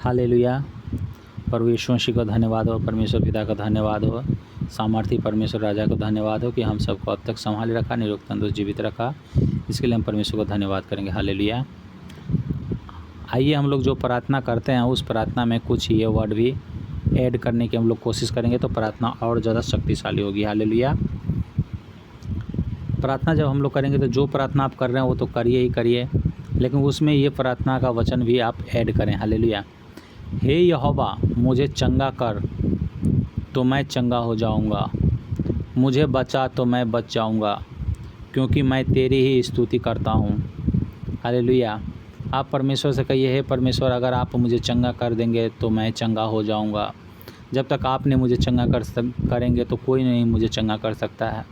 Hallelujah. प्रभु यीशु मसीह को धन्यवाद हो, परमेश्वर पिता का धन्यवाद हो, सामर्थी परमेश्वर राजा को धन्यवाद हो कि हम सबको अब तक संभाले रखा, निरोग तंदुरुस्त जीवित रखा। इसके लिए हम परमेश्वर को धन्यवाद करेंगे। हालेलुया। आइए हम लोग जो प्रार्थना करते हैं उस प्रार्थना में कुछ ये वर्ड भी ऐड करने की हम लोग कोशिश करेंगे, तो प्रार्थना और ज़्यादा शक्तिशाली होगी। हालेलुया। प्रार्थना जब हम लोग करेंगे तो जो प्रार्थना आप कर रहे हैं वो तो करिए ही करिए, लेकिन उसमें ये प्रार्थना का वचन भी आप ऐड करें। हालेलुया। हे यहोवा, मुझे चंगा कर तो मैं चंगा हो जाऊंगा, मुझे बचा तो मैं बच जाऊंगा, क्योंकि मैं तेरी ही स्तुति करता हूँ। हालेलुया। आप परमेश्वर से कहिए, हे परमेश्वर, अगर आप मुझे चंगा कर देंगे तो मैं चंगा हो जाऊंगा। जब तक आपने मुझे चंगा करेंगे तो कोई नहीं मुझे चंगा कर सकता है।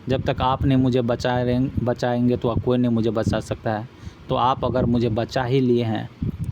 जब तक आपने मुझे बचाएंगे तो कोई नहीं मुझे बचा सकता है। तो आप अगर मुझे बचा ही लिए हैं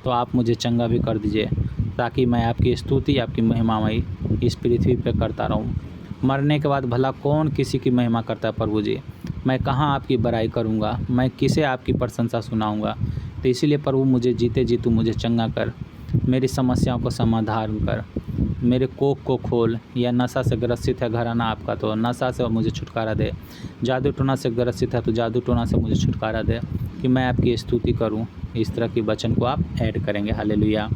तो आप मुझे चंगा भी कर दीजिए, ताकि मैं आपकी स्तुति, आपकी महिमामयी इस पृथ्वी पे करता रहूं। मरने के बाद भला कौन किसी की महिमा करता है प्रभु जी? मैं कहाँ आपकी बड़ाई करूँगा? मैं किसे आपकी प्रशंसा सुनाऊँगा? तो इसीलिए प्रभु, मुझे जीते जी तू मुझे चंगा कर, मेरी समस्याओं को समाधान कर, मेरे कोख को खोल। या नशा से ग्रसित है घराना आपका, तो नशा से मुझे छुटकारा दे। जादू टोना से ग्रसित है तो जादू टोना से मुझे छुटकारा दे, कि मैं आपकी स्तुति करूं। इस तरह के वचन को आप ऐड करेंगे। हालेलुया।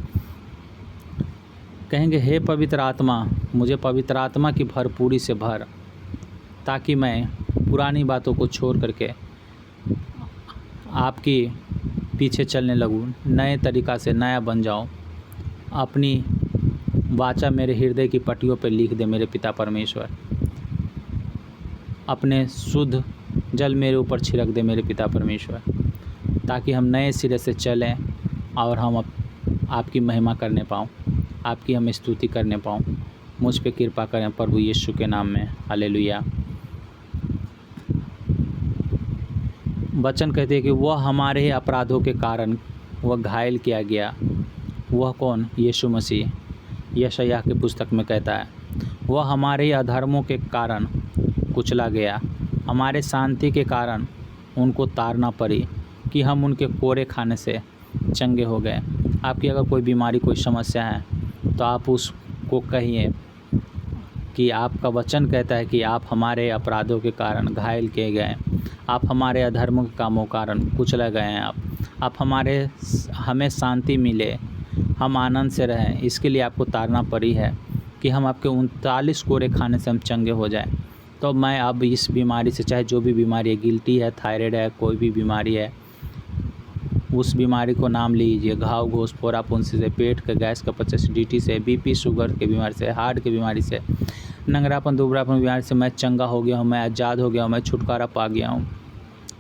कहेंगे, हे पवित्र आत्मा, मुझे पवित्र आत्मा की भरपूरी से भर, ताकि मैं पुरानी बातों को छोड़ करके आपकी पीछे चलने लगूं, नए तरीक़ा से नया बन जाऊं। अपनी वाचा मेरे हृदय की पट्टियों पर लिख दे मेरे पिता परमेश्वर। अपने शुद्ध जल मेरे ऊपर छिड़क दे मेरे पिता परमेश्वर, ताकि हम नए सिरे से चलें और हम आपकी महिमा करने पाऊँ, आपकी हम स्तुति करने पाऊँ। मुझ पे कृपा करें प्रभु यीशु के नाम में। हालेलुया। वचन कहते हैं कि वह हमारे ही अपराधों के कारण वह घायल किया गया। वह कौन? यीशु मसीह। यशायाह की पुस्तक में कहता है, वह हमारे ही अधर्मों के कारण कुचला गया, हमारे शांति के कारण उनको ताड़ना पड़ी, कि हम उनके कोड़े खाने से चंगे हो गए। आपकी अगर कोई बीमारी, कोई समस्या है, तो आप उसको कहिए कि आपका वचन कहता है कि आप हमारे अपराधों के कारण घायल किए गए, आप हमारे अधर्मों के कामों के कारण कुचले गए हैं। आप हमें शांति मिले, हम आनंद से रहें, इसके लिए आपको ताड़ना पड़ी है, कि हम आपके 39 कोड़े खाने से हम चंगे हो जाएं। तो मैं अब इस बीमारी से, चाहे जो भी बीमारी है, गिल्टी है, थायराइड है, कोई भी बीमारी है, उस बीमारी को नाम लीजिए। घाव घोष, फोड़ा फुंसी से, पेट के गैस का पचस, एसिडिटी से, बीपी शुगर की बीमारी से, हार्ट की बीमारी से, नंगरापन दुबरापन बीमारी से मैं चंगा हो गया हूँ, मैं आज़ाद हो गया हूँ, मैं छुटकारा पा गया हूँ।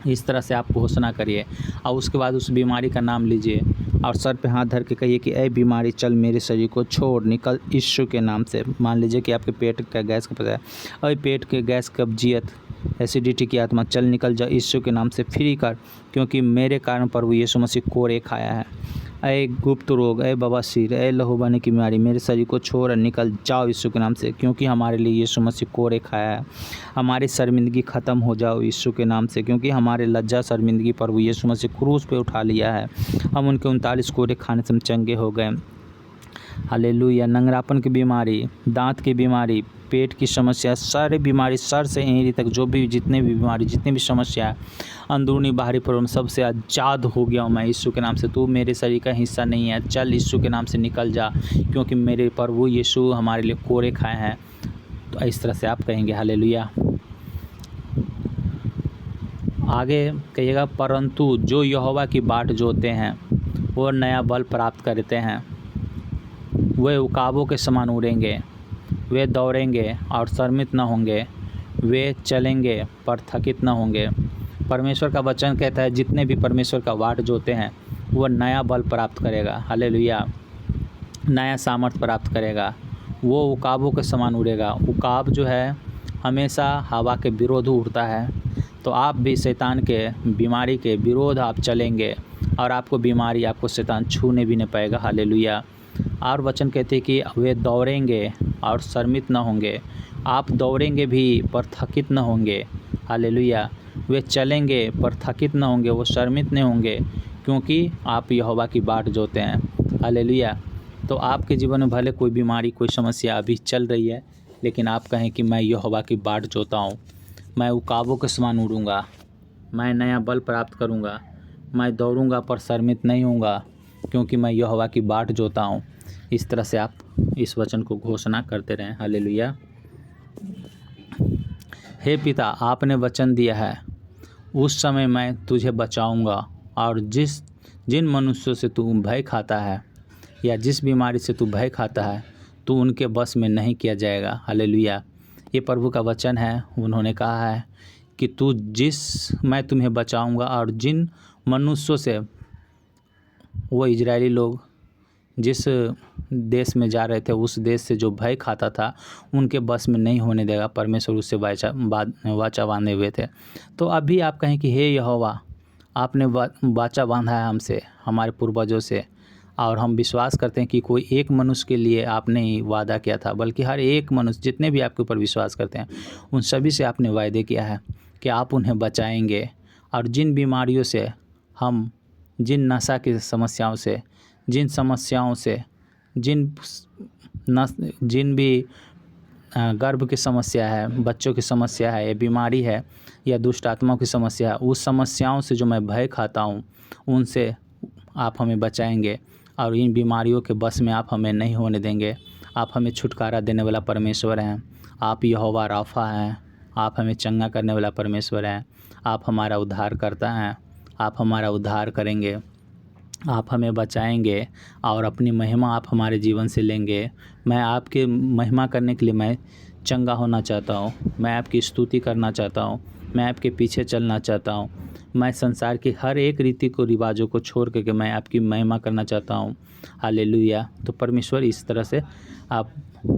इस तरह से आप घोषणा करिए और उसके बाद उस बीमारी का नाम लीजिए और सर पे हाथ धर के कहिए कि ऐ बीमारी, चल मेरे शरीर को छोड़, निकल यीशु के नाम से। मान लीजिए कि आपके पेट का गैस का पता है, अरे पेट के गैस, कब्जियत, एसिडिटी की आत्मा, चल निकल जा यीशु के नाम से, फ्री कर, क्योंकि मेरे कारण प्रभु यीशु मसीह कोड़े खाया है। ऐ गुप्त रोग, ऐ बवासीर, ऐ लहू बहने की बीमारी, मेरे शरीर को छोड़ और निकल जाओ यीशु के नाम से, क्योंकि हमारे लिए यीशु मसीह कोड़े खाया है। हमारी शर्मिंदगी ख़त्म हो जाओ यीशु के नाम से, क्योंकि हमारे लज्जा शर्मिंदगी प्रभु यीशु मसीह क्रूस पे उठा लिया है। हम उनके 39 कोड़े खाने से हम चंगे हो गए। हालेलुया। नंगरापन की बीमारी, दांत की बीमारी, पेट की समस्या, सारे बीमारी, सर से एड़ी तक जो भी जितने भी बीमारी, जितनी भी समस्या है, अंदरूनी बाहरी प्रॉब्लम, सबसे आज़ाद हो गया हूँ मैं यीशु के नाम से। तू मेरे शरीर का हिस्सा नहीं है, चल यीशु के नाम से निकल जा, क्योंकि मेरे प्रभु यीशु हमारे लिए कोड़े खाए हैं। तो इस तरह से आप कहेंगे। हालेलुया। आगे कहिएगा, परंतु जो यहोवा की बाट जोते हैं वो नया बल प्राप्त करते हैं, वे उकाबों के समान उड़ेंगे, वे दौड़ेंगे और शर्मित न होंगे, वे चलेंगे पर थकित न होंगे। परमेश्वर का वचन कहता है, जितने भी परमेश्वर का बाट जोते हैं वो नया बल प्राप्त करेगा। हालेलुया। नया सामर्थ प्राप्त करेगा, वो उकाबों के समान उड़ेगा। उकाब जो है हमेशा हवा के विरोध उड़ता है, तो आप भी शैतान के, बीमारी के विरोध आप चलेंगे और आपको बीमारी, आपको शैतान छूने भी नहीं पाएगा। हालेलुया। और वचन कहते हैं कि वे दौड़ेंगे और शर्मित न होंगे। आप दौड़ेंगे भी पर थकित न होंगे। हालेलुया। वे चलेंगे पर थकित न होंगे, वो शर्मित नहीं होंगे, क्योंकि आप यहोवा की बाट जोते हैं। हालेलुया। तो आपके जीवन में भले कोई बीमारी, कोई समस्या अभी चल रही है, लेकिन आप कहें कि मैं यहोवा की बाट जोता हूँ, मैं उकाबों के समान उड़ूँगा, मैं नया बल प्राप्त करूँगा, मैं दौड़ूँगा पर शर्मित नहीं होऊंगा, क्योंकि मैं यहोवा की बाट जोता हूँ। इस तरह से आप इस वचन को घोषणा करते रहें। हालेलुया। हे पिता, आपने वचन दिया है, उस समय मैं तुझे बचाऊंगा, और जिन मनुष्यों से तू भय खाता है या जिस बीमारी से तू भय खाता है, तू उनके बस में नहीं किया जाएगा। हालेलुया। ये प्रभु का वचन है। उन्होंने कहा है कि मैं तुम्हें बचाऊंगा, और जिन मनुष्यों से, वो इजरायली लोग जिस देश में जा रहे थे, उस देश से जो भय खाता था, उनके बस में नहीं होने देगा। परमेश्वर उससे वाचा बांधे हुए थे। तो अभी आप कहें कि हे यहोवा, आपने वाचा बांधा है हमसे, हमारे पूर्वजों से, और हम विश्वास करते हैं कि कोई एक मनुष्य के लिए आपने ही वादा किया था, बल्कि हर एक मनुष्य, जितने भी आपके ऊपर विश्वास करते हैं, उन सभी से आपने वायदे किया है कि आप उन्हें बचाएंगे। और जिन बीमारियों से, हम जिन नशा की समस्याओं से, जिन समस्याओं से, जिन भी गर्भ की समस्या है, बच्चों की समस्या है, या बीमारी है, या दुष्ट आत्माओं की समस्या है, उस समस्याओं से जो मैं भय खाता हूँ, उनसे आप हमें बचाएंगे, और इन बीमारियों के बस में आप हमें नहीं होने देंगे। आप हमें छुटकारा देने वाला परमेश्वर हैं। आप यहोवा राफा हैं। आप हमें चंगा करने वाला परमेश्वर हैं। आप हमारा उद्धार करता हैं। आप हमारा उद्धार करेंगे, आप हमें बचाएंगे, और अपनी महिमा आप हमारे जीवन से लेंगे। मैं आपके महिमा करने के लिए मैं चंगा होना चाहता हूँ। मैं आपकी स्तुति करना चाहता हूँ। मैं आपके पीछे चलना चाहता हूँ। मैं संसार की हर एक रीति को, रिवाजों को छोड़ करके मैं आपकी महिमा करना चाहता हूँ। हालेलुया। तो परमेश्वर, इस तरह से आप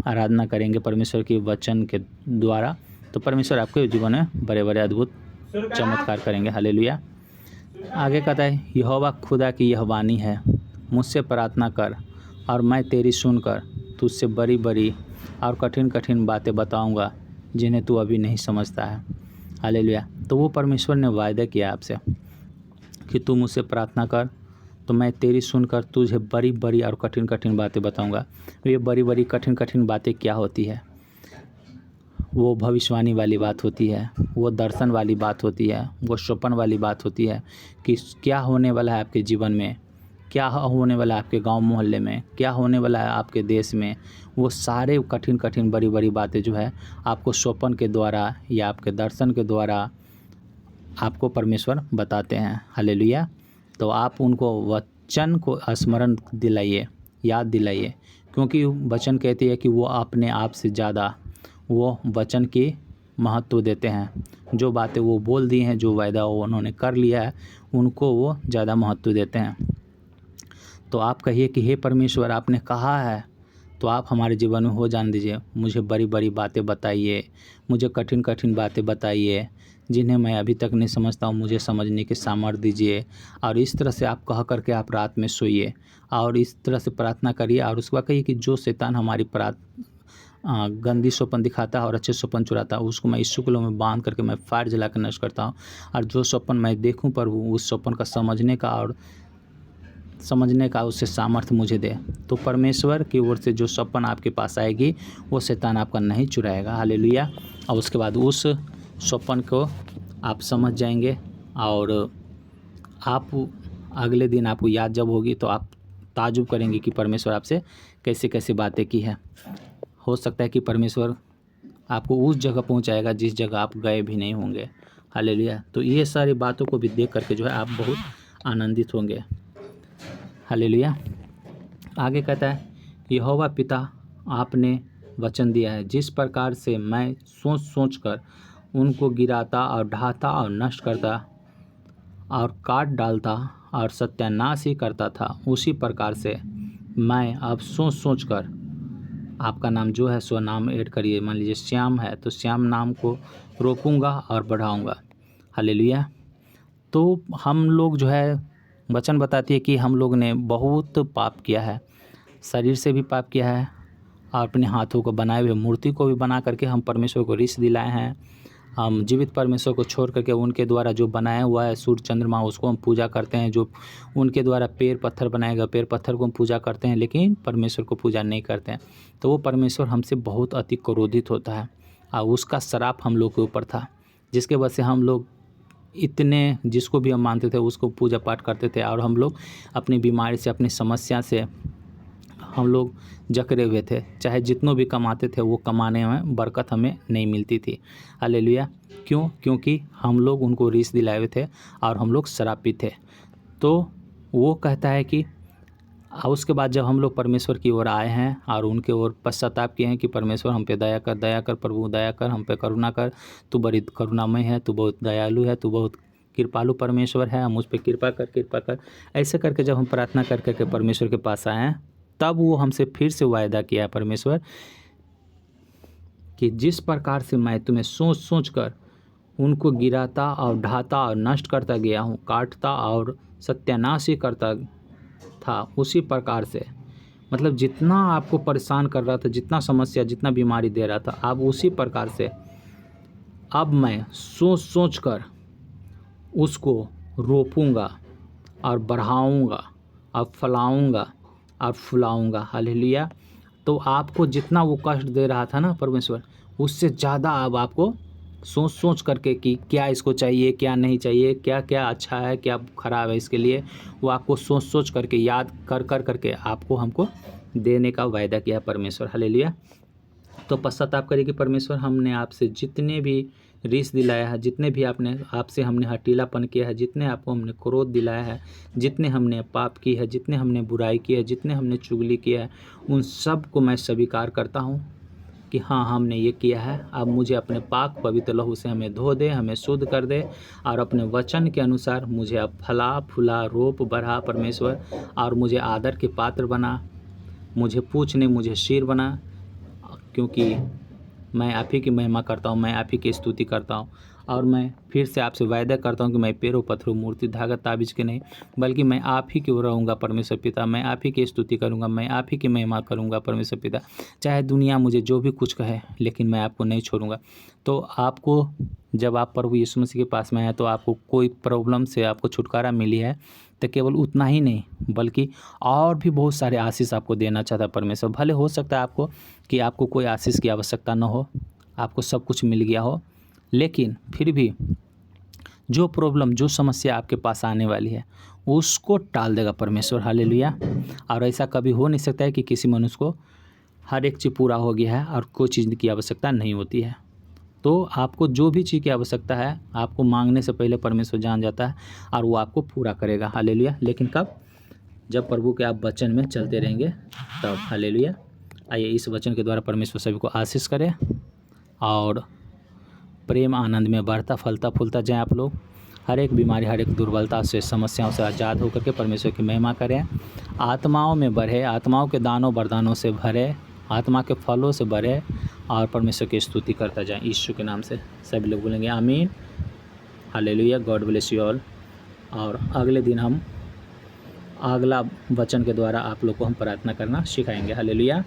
आराधना करेंगे परमेश्वर के वचन के द्वारा, तो परमेश्वर आपके जीवन में बड़े बड़े अद्भुत चमत्कार करेंगे। हालेलुया। आगे कहता है, यहोवा खुदा की यह वाणी है, मुझसे प्रार्थना कर और मैं तेरी सुनकर तुझसे बड़ी बड़ी और कठिन कठिन बातें बताऊंगा, जिन्हें तू अभी नहीं समझता है। हालेलुया। तो वो परमेश्वर ने वायदा किया आपसे कि तू मुझसे प्रार्थना कर, तो मैं तेरी सुनकर तुझे बड़ी बड़ी और कठिन कठिन बातें बताऊंगा। ये बड़ी बड़ी कठिन कठिन बातें क्या होती है? वो भविष्यवाणी वाली बात होती है, वो दर्शन वाली बात होती है, वो स्वप्न वाली बात होती है कि क्या होने वाला है आपके जीवन में, क्या होने वाला है आपके गांव मोहल्ले में, क्या होने वाला है आपके देश में। वो सारे कठिन कठिन बड़ी बड़ी बातें जो है आपको स्वप्न के द्वारा या आपके दर्शन के द्वारा आपको परमेश्वर बताते हैं। हालेलुया। तो आप उनको वचन को स्मरण दिलाइए, याद दिलाइए, क्योंकि वचन कहती है कि वो अपने आप से ज़्यादा वो वचन की महत्व देते हैं। जो बातें वो बोल दी हैं, जो वायदा वो उन्होंने कर लिया है, उनको वो ज़्यादा महत्व देते हैं। तो आप कहिए कि हे परमेश्वर, आपने कहा है, तो आप हमारे जीवन में हो जान दीजिए। मुझे बड़ी बड़ी बातें बताइए, मुझे कठिन कठिन बातें बताइए, जिन्हें मैं अभी तक नहीं समझता हूँ, मुझे समझने की सामर्थ्य दीजिए। और इस तरह से आप कह करके आप रात में सोइए और इस तरह से प्रार्थना करिए। और उसके बाद कहिए कि जो शैतान हमारी गंदी स्वप्न दिखाता है और अच्छे स्वप्न चुराता है, उसको मैं यीशु के नाम में बांध करके मैं फायर जला कर नष्ट करता हूँ। और जो स्वप्न मैं देखूँ प्रभु, उस स्वप्न का समझने का उससे सामर्थ्य मुझे दे। तो परमेश्वर की ओर से जो स्वप्न आपके पास आएगी, वो शैतान आपका नहीं चुराएगा। हालेलुया। और उसके बाद उस स्वप्न को आप समझ जाएंगे, और आप अगले दिन आपको याद जब होगी तो आप ताजुब करेंगे कि परमेश्वर आपसे कैसे कैसे बातें की है। हो सकता है कि परमेश्वर आपको उस जगह पहुंचाएगा जिस जगह आप गए भी नहीं होंगे। हालेलुया। तो ये सारी बातों को भी देख करके जो है आप बहुत आनंदित होंगे। हालेलुया। आगे कहता है, यहोवा पिता, आपने वचन दिया है, जिस प्रकार से मैं सोच सोच कर उनको गिराता और ढाता और नष्ट करता और काट डालता और सत्यानाश ही करता था, उसी प्रकार से मैं अब सोच सोच कर, आपका नाम जो है सो नाम ऐड करिए। मान लीजिए श्याम है, तो श्याम नाम को रोपूंगा और बढ़ाऊंगा। हालेलुया। तो हम लोग जो है, वचन बताती है कि हम लोग ने बहुत पाप किया है, शरीर से भी पाप किया है, और अपने हाथों को बनाए हुए मूर्ति को भी बना करके हम परमेश्वर को रिस दिलाए हैं, हम जीवित परमेश्वर को छोड़ करके उनके द्वारा जो बनाया हुआ है सूर्य चंद्रमा उसको हम पूजा करते हैं, जो उनके द्वारा पेड़ पत्थर बनाएगा पेड़ पत्थर को हम पूजा करते हैं, लेकिन परमेश्वर को पूजा नहीं करते हैं। तो वो परमेश्वर हमसे बहुत अति क्रोधित होता है और उसका श्राप हम लोग के ऊपर था, जिसके वजह से हम लोग इतने जिसको भी हम मानते थे उसको पूजा पाठ करते थे और हम लोग अपनी बीमारी से अपनी समस्या से हम लोग जकड़े हुए थे। चाहे जितनों भी कमाते थे वो कमाने में बरकत हमें नहीं मिलती थी। हालेलुया। क्यों? क्योंकि हम लोग उनको रीस दिलाए हुए थे और हम लोग श्रापित थे। तो वो कहता है कि उसके बाद जब हम लोग परमेश्वर की ओर आए हैं और उनके ओर पश्चाताप किए हैं कि परमेश्वर हम पे दया कर प्रभु दया कर, हम पे करुणा कर, तू बड़ी करुणामय है, तू बहुत दयालु है, तू बहुत कृपालु परमेश्वर है, मुझ पे कृपा कर। ऐसे करके जब हम प्रार्थना कर करके परमेश्वर के पास आए हैं, तब वो हमसे फिर से वायदा किया परमेश्वर कि जिस प्रकार से मैं तुम्हें सोच सोच कर उनको गिराता और ढाता और नष्ट करता गया हूँ, काटता और सत्यानाश ही करता था, उसी प्रकार से मतलब जितना आपको परेशान कर रहा था, जितना समस्या जितना बीमारी दे रहा था, अब उसी प्रकार से अब मैं सोच सोच कर उसको रोपूंगा और बढ़ाऊंगा और फैलाऊंगा और फुलाऊंगा। हालेलुया। तो आपको जितना वो कष्ट दे रहा था ना परमेश्वर, उससे ज़्यादा अब आपको सोच सोच करके कि क्या इसको चाहिए क्या नहीं चाहिए, क्या क्या अच्छा है क्या ख़राब है, इसके लिए वो आपको सोच सोच करके याद कर कर करके आपको हमको देने का वायदा किया परमेश्वर। हालेलुया। तो पश्चाताप करिए कि परमेश्वर हमने आपसे जितने भी रीस दिलाया है, जितने भी आपसे हमने हठीलापन किया है, जितने आपको हमने क्रोध दिलाया है, जितने हमने पाप की है, जितने हमने बुराई की है, जितने हमने चुगली किया है, उन सब को मैं स्वीकार करता हूँ कि हाँ हमने ये किया है। अब मुझे अपने पाक पवित्र लहू से हमें धो दे, हमें शुद्ध कर दे और अपने वचन के अनुसार मुझे अब फला फूला रोप बढ़ा परमेश्वर, और मुझे आदर के पात्र बना, मुझे पूछ नहीं मुझे सिर बना, क्योंकि मैं आप ही की महिमा करता हूँ, मैं आप ही की स्तुति करता हूँ। और मैं फिर से आपसे वायदा करता हूँ कि मैं पेड़ों पत्थरों मूर्ति धागा ताबीज के नहीं, बल्कि मैं आप ही की ओर रहूँगा परमेश्वर पिता, मैं आप ही की स्तुति करूँगा, मैं आप ही की महिमा करूँगा परमेश्वर पिता। चाहे दुनिया मुझे जो भी कुछ कहे, लेकिन मैं आपको नहीं छोड़ूंगा। तो आपको जब आप प्रभु यीशु मसीह के पास में आए तो आपको कोई प्रॉब्लम से आपको छुटकारा मिली है, तो केवल उतना ही नहीं बल्कि और भी बहुत सारे आशीष आपको देना चाहता परमेश्वर। भले हो सकता है आपको कि आपको कोई आशीष की आवश्यकता न हो, आपको सब कुछ मिल गया हो, लेकिन फिर भी जो प्रॉब्लम जो समस्या आपके पास आने वाली है उसको टाल देगा परमेश्वर। हालेलुया। और ऐसा कभी हो नहीं सकता है कि किसी मनुष्य को हर एक चीज़ पूरा हो गया है और कोई चीज़ की आवश्यकता नहीं होती है। तो आपको जो भी चीज़ की आवश्यकता है आपको मांगने से पहले परमेश्वर जान जाता है और वो आपको पूरा करेगा। हालेलुया। लेकिन कब? जब प्रभु के आप वचन में चलते रहेंगे तब। हालेलुया। आइए इस वचन के द्वारा परमेश्वर सभी को आशीष करे और प्रेम आनंद में बढ़ता फलता फूलता जाए। आप लोग हर एक बीमारी हर एक दुर्बलता से समस्याओं से आज़ाद होकर के परमेश्वर की महिमा करें, आत्माओं में बढ़े, आत्माओं के दानों वरदानों से भरे, आत्मा के फलों से भरे और परमेश्वर की स्तुति करता जाए। यीशु के नाम से सभी लोग बोलेंगे आमीन। Hallelujah. God bless you all. और अगले दिन हम अगला वचन के द्वारा आप लोग को हम प्रार्थना करना सिखाएंगे। हालेलुया।